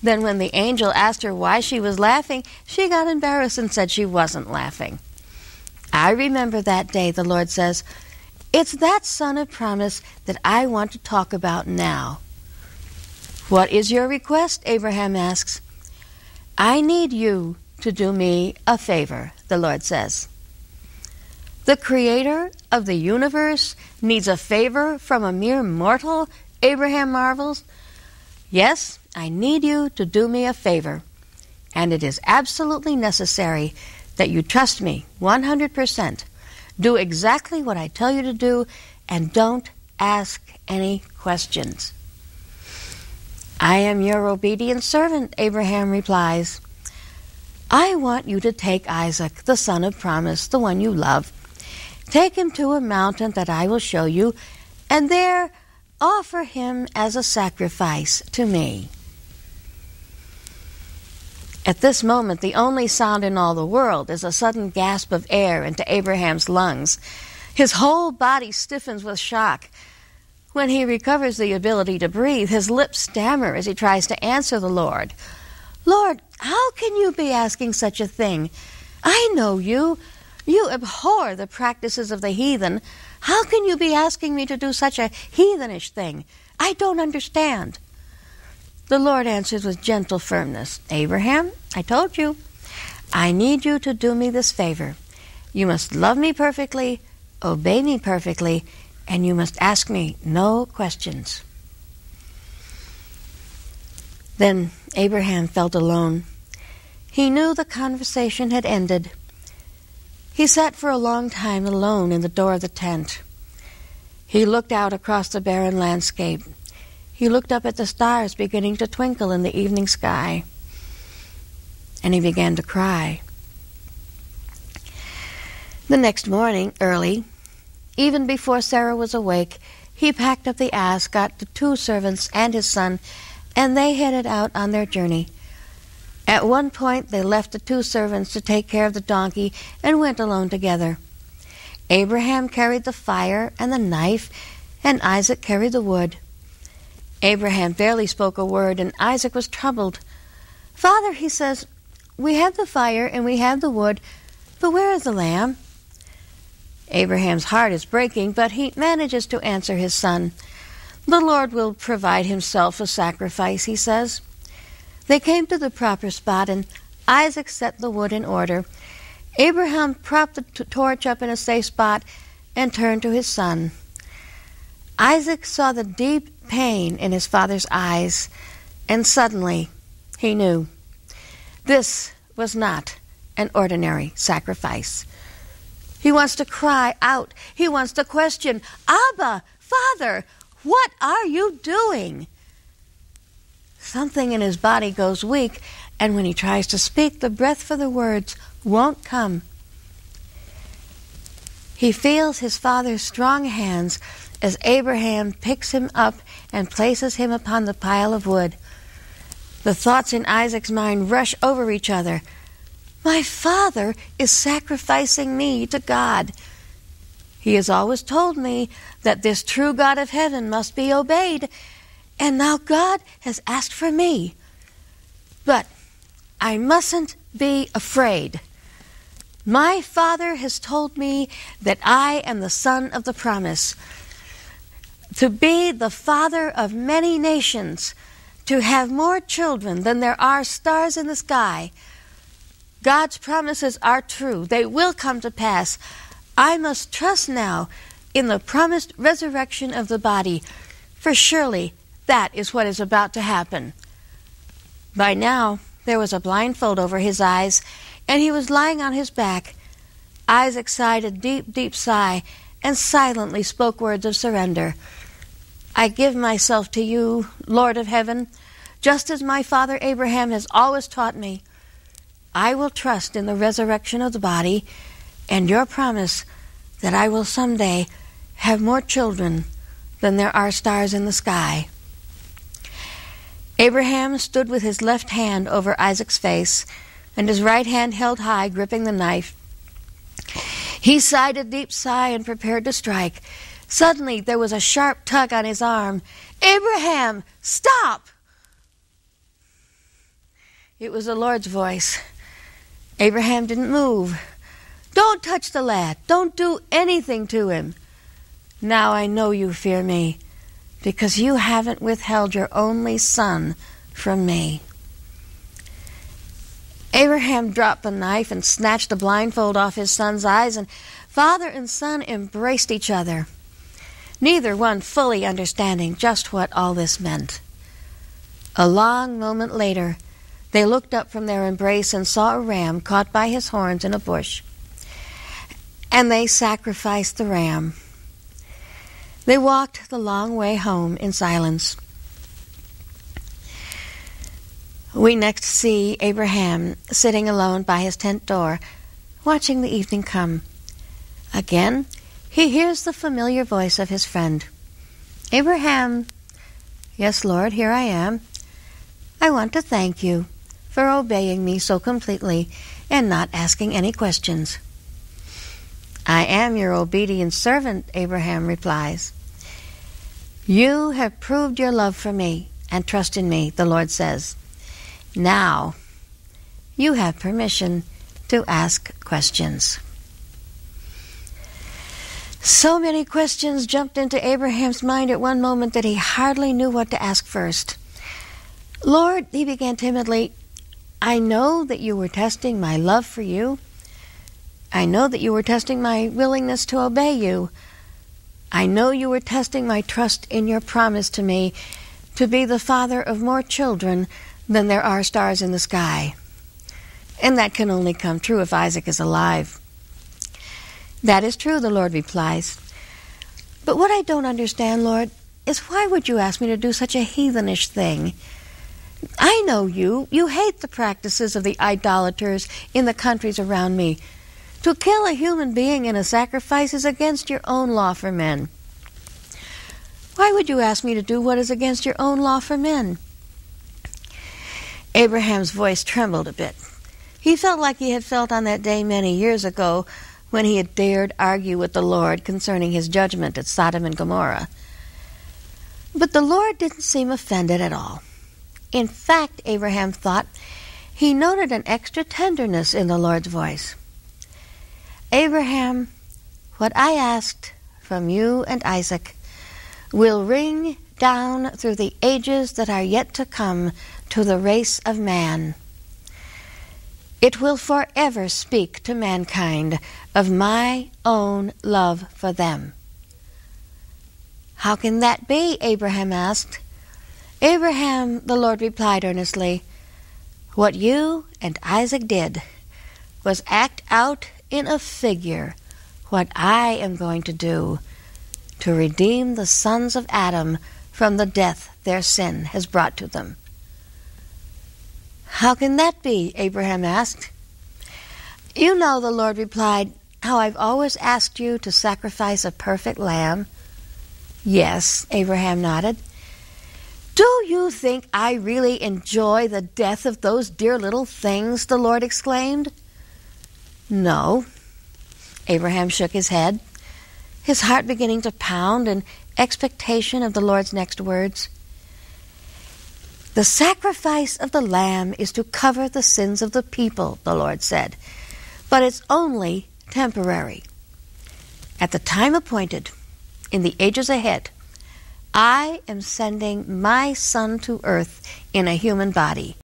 Then when the angel asked her why she was laughing, she got embarrassed and said she wasn't laughing. I remember that day, the Lord says. It's that son of promise that I want to talk about now. What is your request? Abraham asks. I need you to do me a favor, the Lord says. The creator of the universe needs a favor from a mere mortal? Abraham marvels. Yes, I need you to do me a favor, and it is absolutely necessary that you trust me 100%. Do exactly what I tell you to do, and don't ask any questions. I am your obedient servant, Abraham replies. I want you to take Isaac, the son of promise, the one you love. Take him to a mountain that I will show you, and there offer him as a sacrifice to me. At this moment, the only sound in all the world is a sudden gasp of air into Abraham's lungs. His whole body stiffens with shock. When he recovers the ability to breathe, his lips stammer as he tries to answer the Lord. Lord, how can you be asking such a thing? I know you. You abhor the practices of the heathen. How can you be asking me to do such a heathenish thing? I don't understand. The Lord answers with gentle firmness, Abraham, I told you. I need you to do me this favor. You must love me perfectly, obey me perfectly, and you must ask me no questions. Then Abraham felt alone. He knew the conversation had ended. He sat for a long time alone in the door of the tent. He looked out across the barren landscape. He looked up at the stars beginning to twinkle in the evening sky. And he began to cry. The next morning, early, even before Sarah was awake, he packed up the ass, got the 2 servants and his son, and they headed out on their journey. At one point, they left the 2 servants to take care of the donkey and went alone together. Abraham carried the fire and the knife, and Isaac carried the wood. Abraham barely spoke a word, and Isaac was troubled. Father, he says, we have the fire and we have the wood, but where is the lamb? Abraham's heart is breaking, but he manages to answer his son. The Lord will provide himself a sacrifice, he says. They came to the proper spot, and Isaac set the wood in order. Abraham propped the torch up in a safe spot and turned to his son. Isaac saw the deep pain in his father's eyes, and suddenly he knew. This was not an ordinary sacrifice. He wants to cry out. He wants to question, Abba, Father, what are you doing? Something in his body goes weak, and when he tries to speak, the breath for the words won't come. He feels his father's strong hands as Abraham picks him up and places him upon the pile of wood. The thoughts in Isaac's mind rush over each other. My father is sacrificing me to God. He has always told me that this true God of heaven must be obeyed, and now God has asked for me. But I mustn't be afraid. My father has told me that I am the son of the promise, to be the father of many nations, to have more children than there are stars in the sky. God's promises are true. They will come to pass. I must trust now in the promised resurrection of the body, for surely that is what is about to happen. By now, there was a blindfold over his eyes, and he was lying on his back. Isaac sighed a deep, deep sigh and silently spoke words of surrender. I give myself to you, Lord of heaven, just as my father Abraham has always taught me. I will trust in the resurrection of the body and your promise that I will someday have more children than there are stars in the sky. Abraham stood with his left hand over Isaac's face and his right hand held high, gripping the knife. He sighed a deep sigh and prepared to strike. Suddenly, there was a sharp tug on his arm. Abraham, stop! It was the Lord's voice. Abraham didn't move. "Don't touch the lad. Don't do anything to him. Now I know you fear me, because you haven't withheld your only son from me." Abraham dropped the knife and snatched the blindfold off his son's eyes, and father and son embraced each other, neither one fully understanding just what all this meant. A long moment later, they looked up from their embrace and saw a ram caught by his horns in a bush, and they sacrificed the ram. They walked the long way home in silence. We next see Abraham sitting alone by his tent door, watching the evening come. Again, he hears the familiar voice of his friend. "Abraham." "Yes, Lord, here I am. I want to thank you for obeying me so completely and not asking any questions." "I am your obedient servant," Abraham replies. "You have proved your love for me and trust in me," the Lord says. "Now you have permission to ask questions." So many questions jumped into Abraham's mind at one moment that he hardly knew what to ask first. "Lord," he began timidly, "I know that you were testing my love for you. I know that you were testing my willingness to obey you. I know you were testing my trust in your promise to me to be the father of more children than there are stars in the sky. And that can only come true if Isaac is alive." "That is true," the Lord replies. "But what I don't understand, Lord, is why would you ask me to do such a heathenish thing? I know you. You hate the practices of the idolaters in the countries around me. To kill a human being in a sacrifice is against your own law for men. Why would you ask me to do what is against your own law for men?" Abraham's voice trembled a bit. He felt like he had felt on that day many years ago when he had dared argue with the Lord concerning his judgment at Sodom and Gomorrah. But the Lord didn't seem offended at all. In fact, Abraham thought he noted an extra tenderness in the Lord's voice. "Abraham, what I asked from you and Isaac will ring down through the ages that are yet to come to the race of man. It will forever speak to mankind of my own love for them." "How can that be?" Abraham asked. "Abraham," the Lord replied earnestly, "what you and Isaac did was act out in a figure what I am going to do to redeem the sons of Adam from the death their sin has brought to them." "How can that be?" Abraham asked. "You know," the Lord replied, "how I've always asked you to sacrifice a perfect lamb." "Yes," Abraham nodded. "Do you think I really enjoy the death of those dear little things?" the Lord exclaimed. "No." Abraham shook his head, his heart beginning to pound in expectation of the Lord's next words. "The sacrifice of the lamb is to cover the sins of the people," the Lord said, "but it's only temporary. At the time appointed, in the ages ahead, I am sending my Son to earth in a human body.